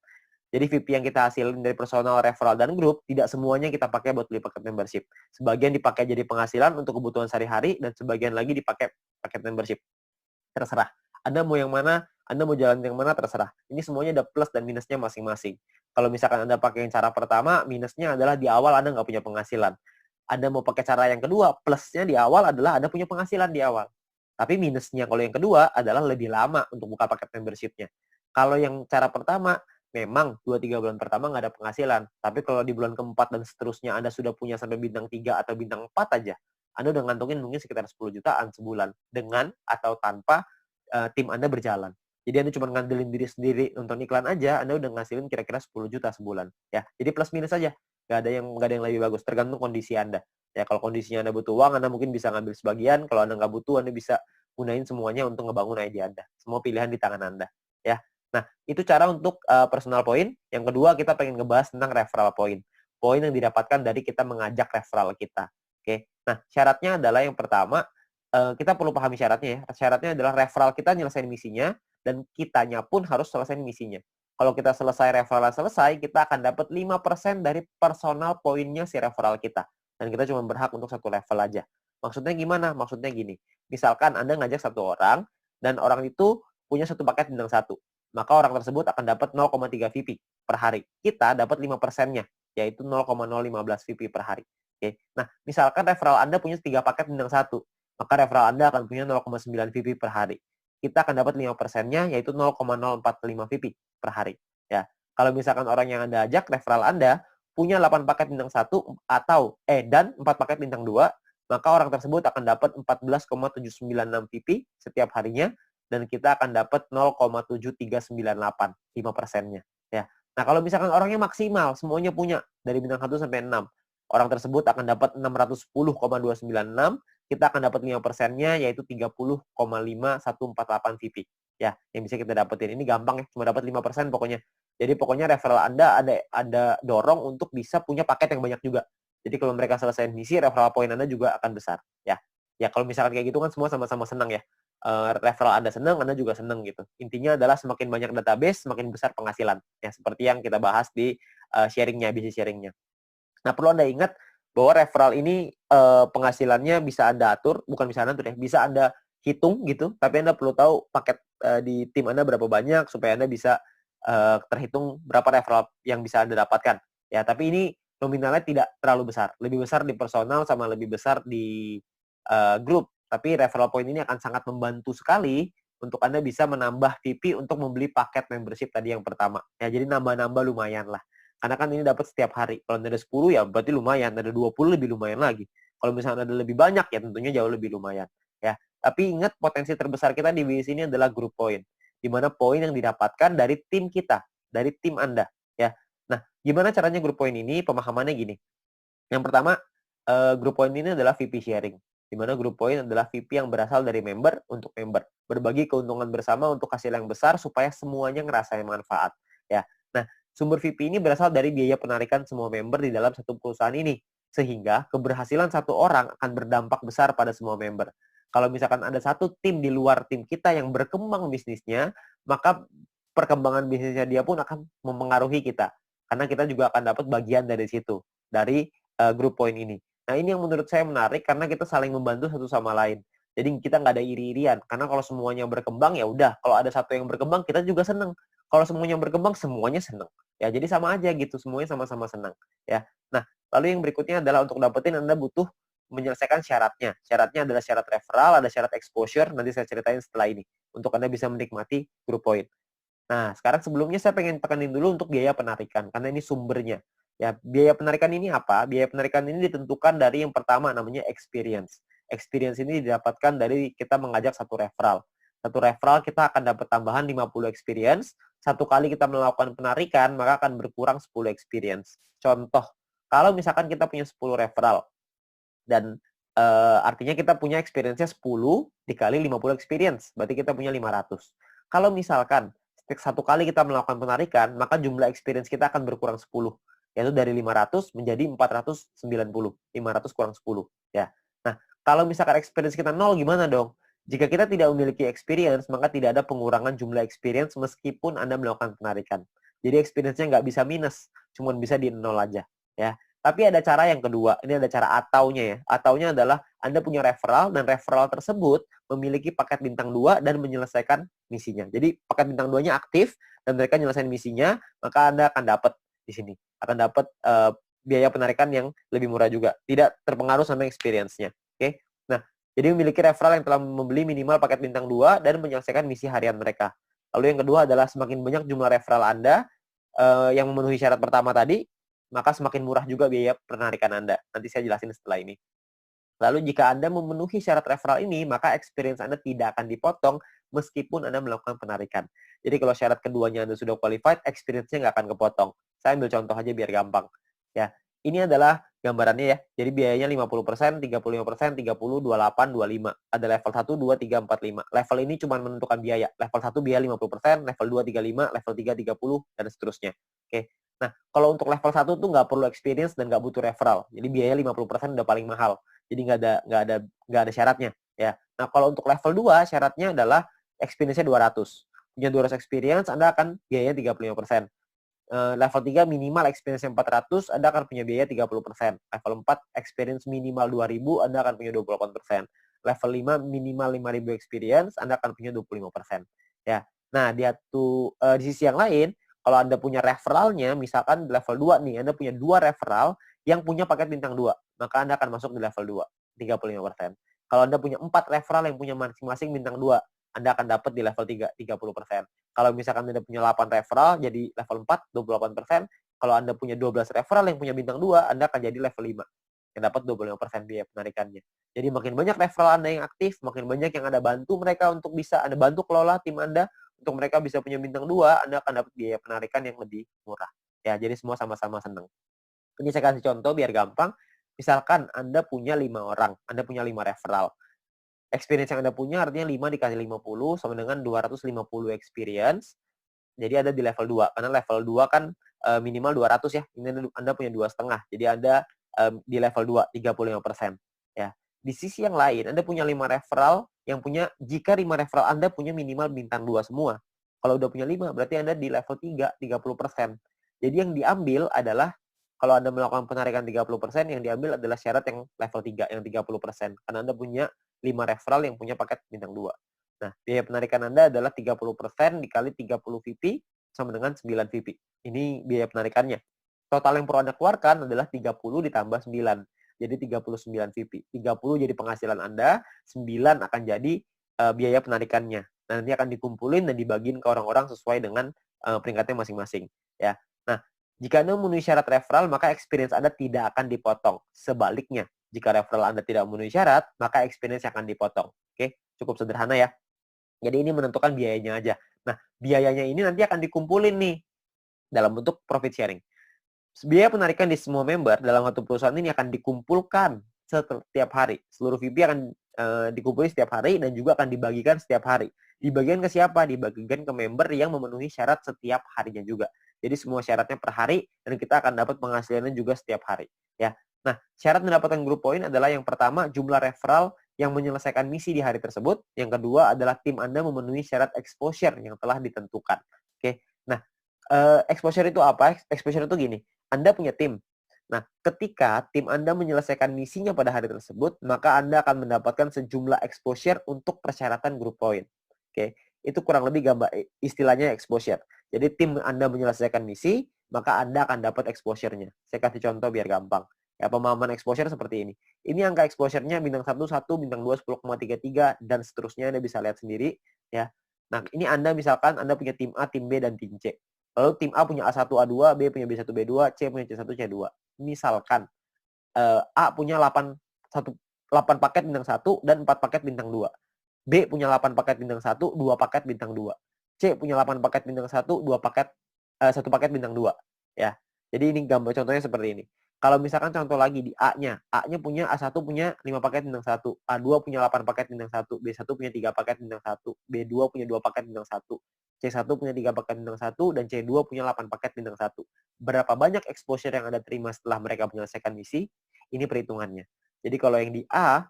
Jadi VP yang kita hasilin dari personal, referral, dan grup, tidak semuanya kita pakai buat beli paket membership. Sebagian dipakai jadi penghasilan untuk kebutuhan sehari-hari, dan sebagian lagi dipakai paket membership. Terserah. Anda mau yang mana, Anda mau jalan yang mana, terserah. Ini semuanya ada plus dan minusnya masing-masing. Kalau misalkan Anda pakai yang cara pertama, minusnya adalah di awal Anda nggak punya penghasilan. Anda mau pakai cara yang kedua, plusnya di awal adalah Anda punya penghasilan di awal. Tapi minusnya kalau yang kedua adalah lebih lama untuk buka paket membership-nya. Kalau yang cara pertama, memang 2-3 bulan pertama nggak ada penghasilan. Tapi kalau di bulan keempat dan seterusnya Anda sudah punya sampai bintang 3 atau bintang 4 aja, Anda udah ngantongin mungkin sekitar 10 jutaan sebulan. Dengan atau tanpa tim Anda berjalan. Jadi Anda cuma ngandelin diri sendiri nonton iklan aja, Anda udah ngasilin kira-kira 10 juta sebulan. Ya, jadi plus minus aja. Nggak ada yang lebih bagus, tergantung kondisi Anda. Ya, kalau kondisinya Anda butuh uang, Anda mungkin bisa ngambil sebagian. Kalau Anda nggak butuh, Anda bisa gunain semuanya untuk ngebangun ide Anda. Semua pilihan di tangan Anda. Ya, nah itu cara untuk personal point. Yang kedua, kita pengen ngebahas tentang referral point. Poin yang didapatkan dari kita mengajak referral kita. Oke, nah syaratnya adalah yang pertama, kita perlu pahami syaratnya ya. Syaratnya adalah referral kita nyelesain misinya, dan kitanya pun harus selesai misinya. Kalau kita selesai referral selesai, kita akan dapat 5% dari personal poinnya si referral kita. Dan kita cuma berhak untuk satu level aja. Maksudnya gimana? Maksudnya gini. Misalkan Anda ngajak satu orang, dan orang itu punya satu paket bintang 1. Maka orang tersebut akan dapat 0,3 VP per hari. Kita dapat 5%-nya, yaitu 0,015 VP per hari. Oke. Nah, misalkan referral Anda punya 3 paket bintang 1. Maka referral Anda akan punya 0,9 VP per hari. Kita akan dapat 5%-nya, yaitu 0,045 VP per hari. Ya, kalau misalkan orang yang Anda ajak, referral Anda, punya 8 paket bintang 1 dan 4 paket bintang 2, maka orang tersebut akan dapat 14,796 VP setiap harinya, dan kita akan dapat 0,7398, 5%-nya. Ya. Nah, kalau misalkan orangnya maksimal, semuanya punya, dari bintang 1 sampai 6, orang tersebut akan dapat 610,296, kita akan dapat 5%-nya, yaitu 30,5148 VP. Ya, yang bisa kita dapetin. Ini gampang ya, cuma dapat 5% pokoknya. Jadi pokoknya referral Anda ada dorong untuk bisa punya paket yang banyak juga. Jadi kalau mereka selesai misi, referral point Anda juga akan besar. Ya, ya kalau misalkan kayak gitu kan semua sama-sama senang ya. Referral Anda senang, Anda juga senang gitu. Intinya adalah semakin banyak database, semakin besar penghasilan. Ya, seperti yang kita bahas di sharingnya, bisnis sharingnya. Nah, perlu Anda ingat bahwa referral ini penghasilannya bisa Anda atur, bukan bisa Anda atur ya, bisa Anda hitung gitu, tapi Anda perlu tahu paket di tim Anda berapa banyak supaya Anda bisa terhitung berapa referral yang bisa Anda dapatkan. Ya, tapi ini nominalnya tidak terlalu besar. Lebih besar di personal sama lebih besar di grup. Tapi referral point ini akan sangat membantu sekali untuk Anda bisa menambah VP untuk membeli paket membership tadi yang pertama. Ya, jadi nambah-nambah lumayan lah. Karena kan ini dapat setiap hari. Kalau ada 10 ya berarti lumayan, ada 20 lebih lumayan lagi. Kalau misalnya ada lebih banyak ya tentunya jauh lebih lumayan. Ya, tapi ingat potensi terbesar kita di bisnis ini adalah group point. Di mana poin yang didapatkan dari tim kita, dari tim Anda, ya. Nah, gimana caranya group point ini? Pemahamannya gini. Yang pertama, group point ini adalah VP sharing. Di mana group point adalah VP yang berasal dari member untuk member. Berbagi keuntungan bersama untuk hasil yang besar supaya semuanya ngerasain manfaat. Ya. Nah, sumber VP ini berasal dari biaya penarikan semua member di dalam satu perusahaan ini. Sehingga keberhasilan satu orang akan berdampak besar pada semua member. Kalau misalkan ada satu tim di luar tim kita yang berkembang bisnisnya, maka perkembangan bisnisnya dia pun akan mempengaruhi kita. Karena kita juga akan dapat bagian dari situ. Dari group point ini. Nah, ini yang menurut saya menarik karena kita saling membantu satu sama lain. Jadi kita nggak ada iri-irian. Karena kalau semuanya berkembang ya udah. Kalau ada satu yang berkembang kita juga seneng. Kalau semuanya berkembang semuanya seneng. Ya, jadi sama aja gitu. Semuanya sama-sama senang. Ya. Nah, lalu yang berikutnya adalah untuk dapetin Anda butuh menyelesaikan syaratnya. Syaratnya adalah syarat referral, ada syarat exposure. Nanti saya ceritain setelah ini. Untuk Anda bisa menikmati group point. Nah, sekarang sebelumnya saya pengen tekanin dulu untuk biaya penarikan, karena ini sumbernya. Ya, biaya penarikan ini apa? Biaya penarikan ini ditentukan dari yang pertama namanya experience. Experience ini didapatkan dari kita mengajak satu referral. Satu referral kita akan dapat tambahan 50 experience. Satu kali kita melakukan penarikan, maka akan berkurang 10 experience. Contoh, kalau misalkan kita punya 10 referral, dan artinya kita punya experience-nya 10 dikali 50 experience, berarti kita punya 500. Kalau misalkan satu kali kita melakukan penarikan, maka jumlah experience kita akan berkurang 10, yaitu dari 500 menjadi 490. 500 kurang 10, ya. Nah, kalau misalkan experience kita 0 gimana dong? Jika kita tidak memiliki experience, maka tidak ada pengurangan jumlah experience meskipun Anda melakukan penarikan. Jadi experience-nya nggak bisa minus, cuma bisa di 0 aja, ya. Tapi ada cara yang kedua, ini ada cara ataunya ya. Ataunya adalah Anda punya referral dan referral tersebut memiliki paket bintang 2 dan menyelesaikan misinya. Jadi paket bintang 2-nya aktif dan mereka menyelesaikan misinya, maka Anda akan dapat di sini. Akan dapat biaya penarikan yang lebih murah juga. Tidak terpengaruh sama experience-nya. Oke. Nah, jadi memiliki referral yang telah membeli minimal paket bintang 2 dan menyelesaikan misi harian mereka. Lalu yang kedua adalah semakin banyak jumlah referral Anda yang memenuhi syarat pertama tadi, maka semakin murah juga biaya penarikan Anda. Nanti saya jelasin setelah ini. Lalu jika Anda memenuhi syarat referral ini, maka experience Anda tidak akan dipotong meskipun Anda melakukan penarikan. Jadi kalau syarat keduanya Anda sudah qualified, experience-nya nggak akan kepotong. Saya ambil contoh aja biar gampang. Ya, ini adalah gambarannya ya. Jadi biayanya 50%, 35%, 30, 28, 25. Ada level 1, 2, 3, 4, 5. Level ini cuma menentukan biaya. Level 1 biaya 50%, level 2 35, level 3 30, dan seterusnya. Oke. Nah, kalau untuk level 1 tuh nggak perlu experience dan nggak butuh referral. Jadi biaya 50% udah paling mahal. Jadi nggak ada syaratnya. Ya. Nah, kalau untuk level 2 syaratnya adalah experience-nya 200. Punya 200 experience, Anda akan biayanya 35%. Level 3 minimal experience 400, Anda akan punya biaya 30%. Level 4 experience minimal 2000, Anda akan punya 28%. Level 5 minimal 5000 experience, Anda akan punya 25%. Ya. Nah, di sisi yang lain, kalau Anda punya referralnya, misalkan di level 2 nih, Anda punya 2 referral yang punya paket bintang 2, maka Anda akan masuk di level 2, 35%. Kalau Anda punya 4 referral yang punya masing-masing bintang 2, Anda akan dapat di level 3, 30%. Kalau misalkan Anda punya 8 referral, jadi level 4, 28%. Kalau Anda punya 12 referral yang punya bintang 2, Anda akan jadi level 5, yang dapat 25% biaya penarikannya. Jadi makin banyak referral Anda yang aktif, makin banyak yang Anda bantu mereka untuk bisa Anda bantu kelola tim Anda, untuk mereka bisa punya bintang 2, Anda akan dapat biaya penarikan yang lebih murah. Ya, jadi semua sama-sama senang. Ini saya kasih contoh biar gampang. Misalkan Anda punya 5 orang, Anda punya 5 referral. Experience yang Anda punya artinya 5 dikali 50 sama dengan 250 experience. Jadi ada di level 2. Karena level 2 kan minimal 200 ya. Ini Anda punya 2,5. Jadi Anda di level 2, 35%. Ya. Di sisi yang lain, Anda punya 5 referral yang punya, jika 5 referral Anda punya minimal bintang 2 semua. Kalau udah punya 5, berarti Anda di level 3, 30%. Jadi yang diambil adalah kalau Anda melakukan penarikan 30%, yang diambil adalah syarat yang level 3, yang 30%. Karena Anda punya 5 referral yang punya paket bintang 2. Nah, biaya penarikan Anda adalah 30% dikali 30 VP sama dengan 9 VP. Ini biaya penarikannya. Total yang perlu Anda keluarkan adalah 30 ditambah 9. Jadi 39 VP. 30 jadi penghasilan Anda, 9 akan jadi biaya penarikannya. Nah, nanti akan dikumpulin dan dibagiin ke orang-orang sesuai dengan peringkatnya masing-masing. Ya. Nah, jika Anda memenuhi syarat referral, maka experience Anda tidak akan dipotong. Sebaliknya, jika referral Anda tidak memenuhi syarat, maka experience akan dipotong. Oke, cukup sederhana ya. Jadi ini menentukan biayanya aja. Nah, biayanya ini nanti akan dikumpulin nih dalam bentuk profit sharing. Biaya penarikan di semua member dalam satu perusahaan ini akan dikumpulkan setiap hari. Seluruh VP akan dikumpulkan setiap hari dan juga akan dibagikan setiap hari. Dibagikan ke siapa? Dibagikan ke member yang memenuhi syarat setiap harinya juga. Jadi semua syaratnya per hari dan kita akan dapat penghasilannya juga setiap hari. Ya. Nah, syarat mendapatkan group point adalah yang pertama jumlah referral yang menyelesaikan misi di hari tersebut. Yang kedua adalah tim Anda memenuhi syarat exposure yang telah ditentukan. Oke. Nah, exposure itu apa? Exposure itu gini. Anda punya tim. Nah, ketika tim Anda menyelesaikan misinya pada hari tersebut, maka Anda akan mendapatkan sejumlah exposure untuk persyaratan group point. Oke, itu kurang lebih gambar istilahnya exposure. Jadi tim Anda menyelesaikan misi, maka Anda akan dapat exposure-nya. Saya kasih contoh biar gampang. Ya, pemahaman exposure seperti ini. Ini angka exposure-nya bintang 1, 1, bintang 2, 10,33, dan seterusnya Anda bisa lihat sendiri. Ya. Nah, ini Anda misalkan Anda punya tim A, tim B, dan tim C. Lalu tim A punya A1, A2, B punya B1, B2, C punya C1, C2. Misalkan A punya 8 paket bintang 1 dan 4 paket bintang 2. B punya 8 paket bintang 1, 2 paket bintang 2. C punya 8 paket bintang 1, 2 paket 1 paket bintang 2, ya. Jadi ini gambar contohnya seperti ini. Kalau misalkan contoh lagi di A-nya, A-nya punya A1 punya 5 paket bintang 1, A2 punya 8 paket bintang 1, B1 punya 3 paket bintang 1, B2 punya 2 paket bintang 1, C1 punya 3 paket bintang 1, dan C2 punya 8 paket bintang 1. Berapa banyak exposure yang Anda terima setelah mereka menyelesaikan misi? Ini perhitungannya. Jadi kalau yang di A,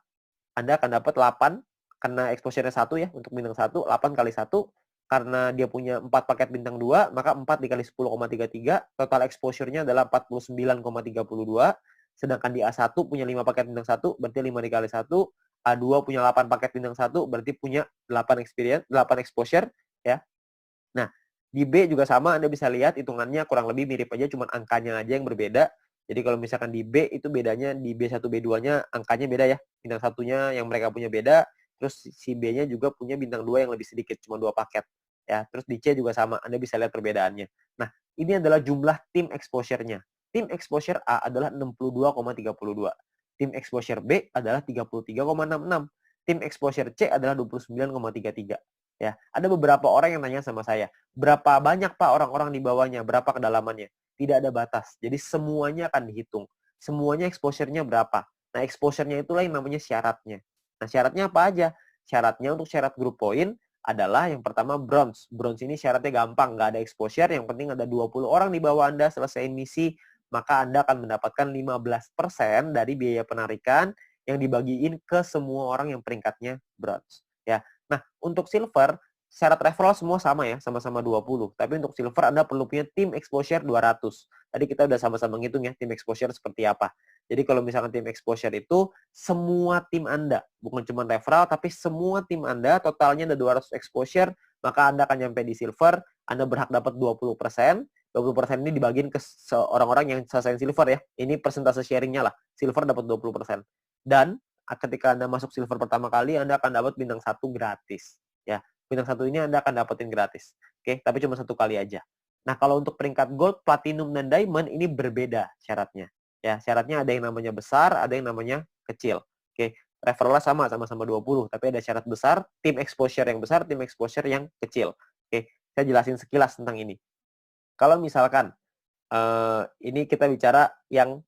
Anda akan dapat 8 karena exposure-nya 1 ya untuk bintang 1, 8 kali 1 karena dia punya 4 paket bintang 2, maka 4 dikali 10,33, total exposure-nya adalah 49,32, sedangkan di A1 punya 5 paket bintang 1, berarti 5 dikali 1, A2 punya 8 paket bintang 1, berarti punya 8 experience, 8 exposure, ya. Nah, di B juga sama, Anda bisa lihat hitungannya kurang lebih mirip aja, cuma angkanya aja yang berbeda. Jadi kalau misalkan di B itu bedanya di B1, B2-nya angkanya beda ya. Bintang satunya yang mereka punya beda, terus si B-nya juga punya bintang 2 yang lebih sedikit, cuma 2 paket. Ya, terus di C juga sama, Anda bisa lihat perbedaannya. Nah, ini adalah jumlah tim exposure-nya. Tim exposure A adalah 62,32. Tim exposure B adalah 33,66. Tim exposure C adalah 29,33. Ya, ada beberapa orang yang nanya sama saya, berapa banyak Pak orang-orang di bawahnya, berapa kedalamannya? Tidak ada batas. Jadi semuanya akan dihitung. Semuanya exposure-nya berapa. Nah, exposure-nya itulah yang namanya syaratnya. Nah, syaratnya apa aja? Syaratnya untuk syarat group point adalah yang pertama bronze. Bronze ini syaratnya gampang, nggak ada exposure, yang penting ada 20 orang di bawah Anda selesai misi, maka Anda akan mendapatkan 15% dari biaya penarikan yang dibagiin ke semua orang yang peringkatnya bronze. Ya. Nah, untuk silver, syarat referral semua sama ya, sama-sama 20. Tapi untuk silver Anda perlu punya tim exposure 200. Tadi kita udah sama-sama ngitung ya, tim exposure seperti apa. Jadi kalau misalkan tim exposure itu semua tim Anda, bukan cuma referral, tapi semua tim Anda totalnya ada 200 exposure, maka Anda akan nyampe di silver, Anda berhak dapat 20%. 20% ini dibagiin ke orang-orang yang selesai silver ya. Ini persentase sharingnya lah. Silver dapat 20%. Dan ketika Anda masuk silver pertama kali, Anda akan dapat bintang 1 gratis. Ya, bintang 1 ini Anda akan dapetin gratis. Oke, tapi cuma 1 kali aja. Nah, kalau untuk peringkat gold, platinum, dan diamond ini berbeda syaratnya. Ya, syaratnya ada yang namanya besar, ada yang namanya kecil. Oke, referralnya sama-sama 20, tapi ada syarat besar, tim exposure yang besar, tim exposure yang kecil. Oke, saya jelasin sekilas tentang ini. Kalau misalkan ini kita bicara yang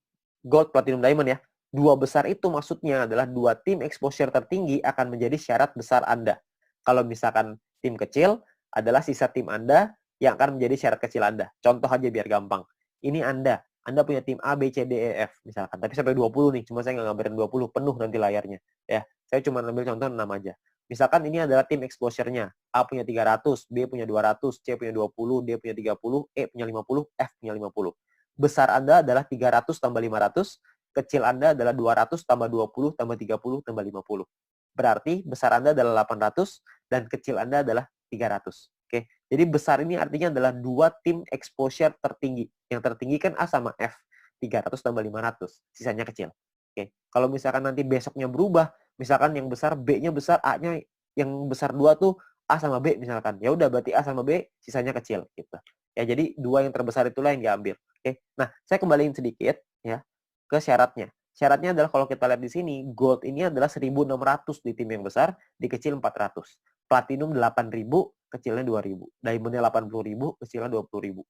gold, platinum, diamond ya. 2 besar itu maksudnya adalah 2 tim exposure tertinggi akan menjadi syarat besar Anda. Kalau misalkan tim kecil adalah sisa tim Anda yang akan menjadi syarat kecil Anda. Contoh aja biar gampang. Ini Anda punya tim A, B, C, D, E, F misalkan. Tapi sampai 20 nih, cuma saya nggak gambarin 20, penuh nanti layarnya. Ya, saya cuma ambil contoh 6 aja. Misalkan ini adalah tim exposure-nya. A punya 300, B punya 200, C punya 20, D punya 30, E punya 50, F punya 50. besar Anda adalah 300 tambah 500, kecil Anda adalah 200 tambah 20 tambah 30 tambah 50. Berarti besar Anda adalah 800 dan kecil Anda adalah 300. Oke. Jadi besar ini artinya adalah dua tim exposure tertinggi. Yang tertinggi kan A sama F. 300 tambah 500, sisanya kecil. Oke. Kalau misalkan nanti besoknya berubah, misalkan yang besar B-nya besar, A-nya yang besar 2 tuh A sama B misalkan. Ya udah berarti A sama B sisanya kecil gitu. Ya jadi dua yang terbesar itulah yang diambil. Oke. Nah, saya kembaliin sedikit ya ke syaratnya. Syaratnya adalah kalau kita lihat di sini, gold ini adalah 1.600 di tim yang besar, di kecil 400. Platinum 8.000, kecilnya 2.000. Diamondnya 80.000, kecilnya 20.000.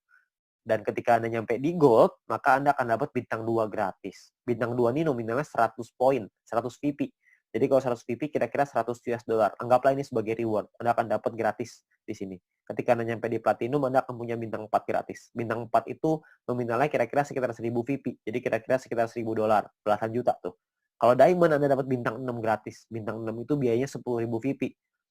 Dan ketika Anda nyampe di gold, maka Anda akan dapat bintang 2 gratis. Bintang 2 ini nominalnya 100 poin, 100 VP. Jadi kalau 100 VP kira-kira 100 US dollar. Anggaplah ini sebagai reward. Anda akan dapat gratis di sini. Ketika Anda nyampe di platinum, Anda akan punya bintang 4 gratis. Bintang 4 itu nominalnya kira-kira sekitar 1.000 VP. Jadi kira-kira sekitar 1.000 dolar, belasan juta tuh. Kalau diamond Anda dapat bintang 6 gratis. Bintang 6 itu biayanya 10.000 VP.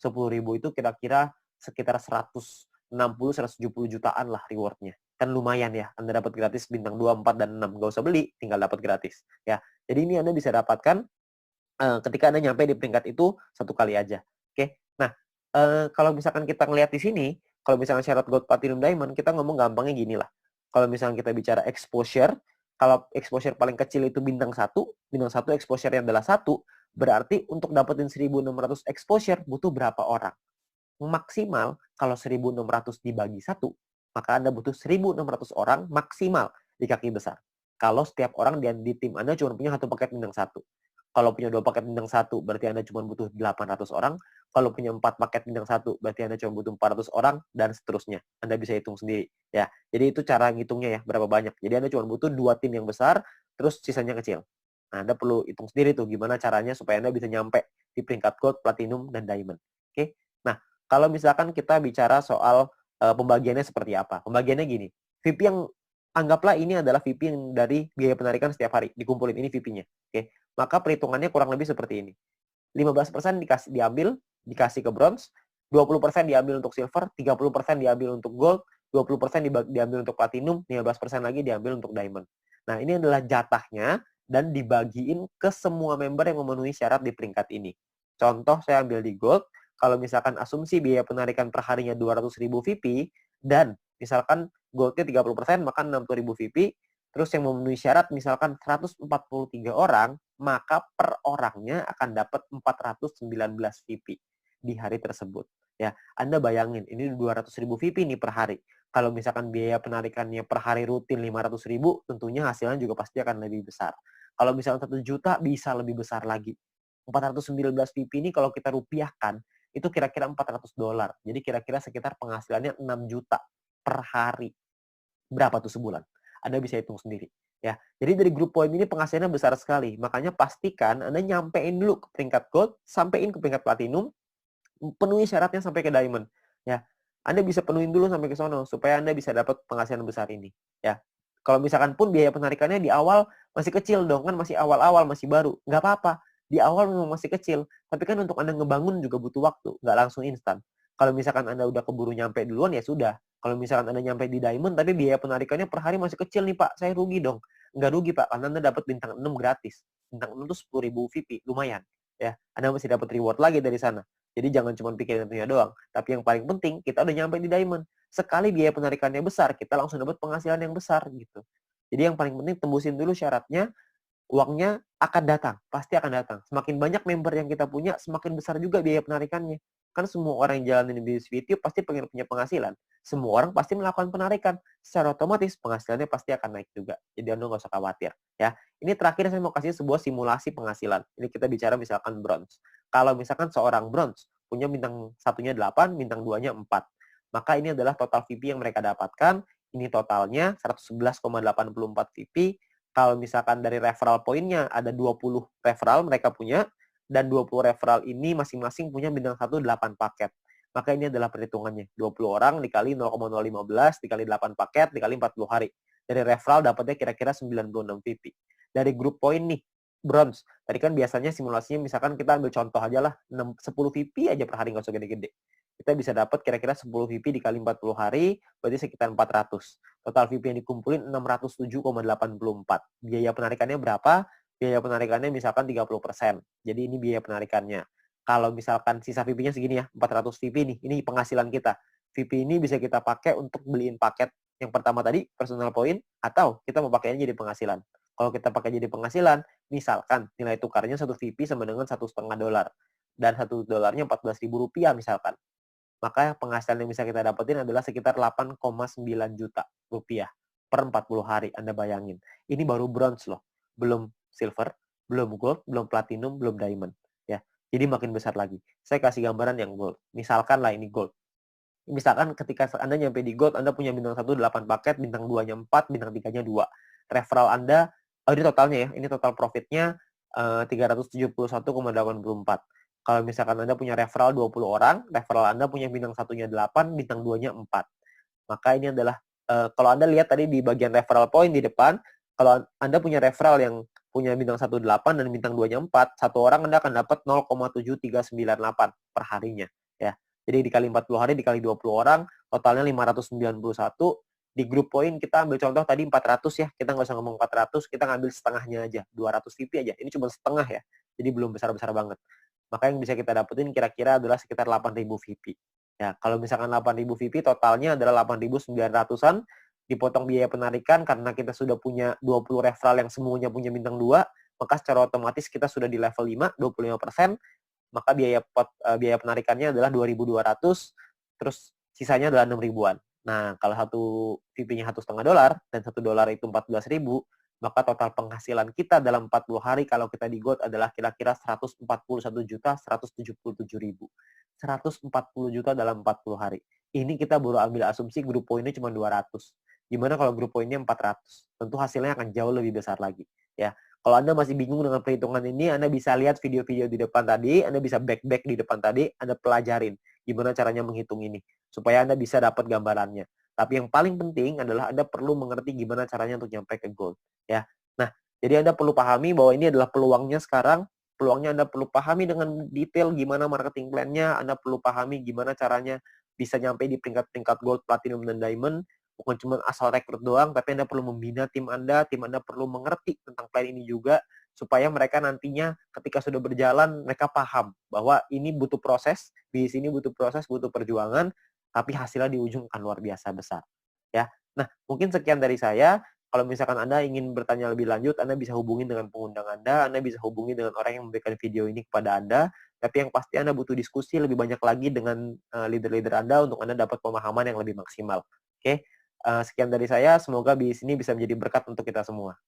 10.000 itu kira-kira sekitar 160-170 jutaan lah rewardnya. Kan lumayan ya, Anda dapat gratis bintang 2, 4, dan 6. Nggak usah beli, tinggal dapat gratis. Ya, jadi ini Anda bisa dapatkan ketika Anda nyampe di peringkat itu satu kali aja. Oke, nah kalau misalkan kita ngelihat di sini, kalau misalkan syarat gold, platinum, diamond, kita ngomong gampangnya gini lah. Kalau misalkan kita bicara exposure, kalau exposure paling kecil itu bintang 1 exposure-nya adalah 1, berarti untuk dapetin 1.600 exposure butuh berapa orang? Maksimal kalau 1.600 dibagi 1, maka Anda butuh 1.600 orang maksimal di kaki besar. Kalau setiap orang di tim Anda cuma punya satu paket bintang 1. Kalau punya 2 paket bintang 1, berarti Anda cuma butuh 800 orang. Kalau punya 4 paket bintang 1, berarti Anda cuma butuh 400 orang, dan seterusnya. Anda bisa hitung sendiri. Ya, jadi itu cara ngitungnya ya, berapa banyak. Jadi Anda cuma butuh 2 tim yang besar, terus sisanya kecil. Nah, Anda perlu hitung sendiri tuh gimana caranya supaya Anda bisa nyampe di peringkat gold, platinum, dan diamond. Oke? Nah, kalau misalkan kita bicara soal pembagiannya seperti apa. Pembagiannya gini, VP yang anggaplah ini adalah VP yang dari biaya penarikan setiap hari, dikumpulin ini VP-nya. Oke. Maka perhitungannya kurang lebih seperti ini. 15% dikasih ke bronze, 20% diambil untuk silver, 30% diambil untuk gold, 20% diambil untuk platinum, 15% lagi diambil untuk diamond. Nah, ini adalah jatahnya dan dibagiin ke semua member yang memenuhi syarat di peringkat ini. Contoh saya ambil di gold, kalau misalkan asumsi biaya penarikan per harinya 200.000 VP dan misalkan goldnya 30%, maka 60.000 VP, terus yang memenuhi syarat misalkan 143 orang, maka per orangnya akan dapat 419 VP di hari tersebut. Ya, Anda bayangin, ini 200.000 VP nih per hari. Kalau misalkan biaya penarikannya per hari rutin 500.000, tentunya hasilnya juga pasti akan lebih besar. Kalau misalkan 1 juta, bisa lebih besar lagi. 419 VP ini kalau kita rupiahkan, itu kira-kira 400 dolar. Jadi kira-kira sekitar penghasilannya 6 juta per hari. Berapa tuh sebulan? Anda bisa hitung sendiri. Ya, jadi dari grup poin ini penghasilannya besar sekali. Makanya pastikan Anda nyampein dulu ke peringkat gold, sampein ke peringkat platinum, penuhi syaratnya sampai ke diamond. Ya, Anda bisa penuhin dulu sampai ke sono supaya Anda bisa dapat penghasilan besar ini. Ya, kalau misalkan pun biaya penarikannya di awal masih kecil dong, kan masih awal-awal, masih baru. Nggak apa-apa. Di awal memang masih kecil, tapi kan untuk Anda ngebangun juga butuh waktu, nggak langsung instan. Kalau misalkan Anda udah keburu nyampe duluan, ya sudah. Kalau misalkan Anda nyampe di diamond, tapi biaya penarikannya per hari masih kecil nih Pak, saya rugi dong. Nggak rugi Pak, karena Anda dapat bintang 6 gratis. Bintang 6 itu 10.000 VP, lumayan. Ya, Anda masih dapat reward lagi dari sana. Jadi jangan cuma pikirin tentunya doang. Tapi yang paling penting, kita udah nyampe di diamond. Sekali biaya penarikannya besar, kita langsung dapat penghasilan yang besar gitu. Jadi yang paling penting tembusin dulu syaratnya, uangnya akan datang, pasti akan datang. Semakin banyak member yang kita punya, semakin besar juga biaya penarikannya. Kan semua orang yang jalanin bisnis video pasti pengen punya penghasilan. Semua orang pasti melakukan penarikan. Secara otomatis penghasilannya pasti akan naik juga. Jadi Anda nggak usah khawatir. Ya, ini terakhir saya mau kasih sebuah simulasi penghasilan. Ini kita bicara misalkan bronze. Kalau misalkan seorang bronze punya bintang satunya 8, bintang 2-nya 4. Maka ini adalah total VP yang mereka dapatkan. Ini totalnya 111,84 VP. Kalau misalkan dari referral poinnya ada 20 referral mereka punya, dan 20 referral ini masing-masing punya bintang 1 8 paket. Maka ini adalah perhitungannya. 20 orang dikali 0,015 dikali 8 paket dikali 40 hari. Dari referral dapatnya kira-kira 96 VP. Dari grup poin nih, bronze. Tadi kan biasanya simulasinya misalkan kita ambil contoh aja lah, 10 VP aja per hari, nggak usah gede-gede. Kita bisa dapat kira-kira 10 VP dikali 40 hari, berarti sekitar 400. Total VP yang dikumpulin 607,84. Biaya penarikannya berapa? Biaya penarikannya misalkan 30%. Jadi ini biaya penarikannya. Kalau misalkan sisa VP-nya segini ya, 400 VP nih, ini penghasilan kita. VP ini bisa kita pakai untuk beliin paket yang pertama tadi, personal point, atau kita mau pakainya jadi penghasilan. Kalau kita pakai jadi penghasilan, misalkan nilai tukarnya 1 VP sama dengan $1,5 dan $1 Rp14.000 misalkan, maka penghasilan yang bisa kita dapetin adalah sekitar 8,9 juta rupiah per 40 hari. Anda bayangin, ini baru bronze loh, belum silver, belum gold, belum platinum, belum diamond, ya. Jadi makin besar lagi. Saya kasih gambaran yang gold. Misalkan lah ini gold. Misalkan ketika Anda nyampe di gold, Anda punya bintang 1 8 paket, bintang 2-nya 4, bintang 3-nya 2. Referral Anda, ini totalnya ya, ini total profitnya 371,84. Kalau misalkan Anda punya referral 20 orang, referral Anda punya bintang 1-nya 8, bintang 2-nya 4. Maka ini adalah, kalau Anda lihat tadi di bagian referral point di depan, kalau Anda punya referral yang punya bintang 1 8 dan bintang 2-nya 4, satu orang Anda akan dapat 0,7398 per harinya, ya. Jadi dikali 40 hari, dikali 20 orang, totalnya 591. Di grup poin kita ambil contoh tadi 400 ya, kita nggak usah ngomong 400, kita ngambil setengahnya aja, 200 VP aja. Ini cuma setengah ya, jadi belum besar-besar banget. Maka yang bisa kita dapetin kira-kira adalah sekitar 8.000 VP. Ya, kalau misalkan 8.000 VP, totalnya adalah 8.900-an, dipotong biaya penarikan karena kita sudah punya 20 referral yang semuanya punya bintang 2, maka secara otomatis kita sudah di level 5, 25%, maka biaya penarikannya adalah 2.200, terus sisanya adalah 6 ribuan. Nah, kalau satu VP-nya $1,5 dan $1 itu 14.000, maka total penghasilan kita dalam 40 hari kalau kita di gold adalah kira-kira 141.177.000. 140 juta dalam 40 hari. Ini kita baru ambil asumsi grup poinnya cuma 200. Gimana kalau grup poinnya 400? Tentu hasilnya akan jauh lebih besar lagi, ya. Kalau Anda masih bingung dengan perhitungan ini, Anda bisa lihat video-video di depan tadi, Anda bisa back di depan tadi, Anda pelajarin gimana caranya menghitung ini, supaya Anda bisa dapat gambarannya. Tapi yang paling penting adalah Anda perlu mengerti gimana caranya untuk nyampe ke goal, ya. Nah, jadi Anda perlu pahami bahwa ini adalah peluangnya sekarang, peluangnya Anda perlu pahami dengan detail gimana marketing plan-nya, Anda perlu pahami gimana caranya bisa nyampe di peringkat-peringkat gold, platinum, dan diamond, bukan cuma asal rekrut doang, tapi Anda perlu membina tim Anda perlu mengerti tentang plan ini juga, supaya mereka nantinya ketika sudah berjalan, mereka paham bahwa ini butuh proses, di sini butuh proses, butuh perjuangan, tapi hasilnya di ujung akan luar biasa besar. Ya, nah mungkin sekian dari saya. Kalau misalkan Anda ingin bertanya lebih lanjut, Anda bisa hubungi dengan pengundang Anda bisa hubungi dengan orang yang memberikan video ini kepada Anda, tapi yang pasti Anda butuh diskusi lebih banyak lagi dengan leader-leader Anda untuk Anda dapat pemahaman yang lebih maksimal. Oke? Sekian dari saya, semoga bisnis ini bisa menjadi berkat untuk kita semua.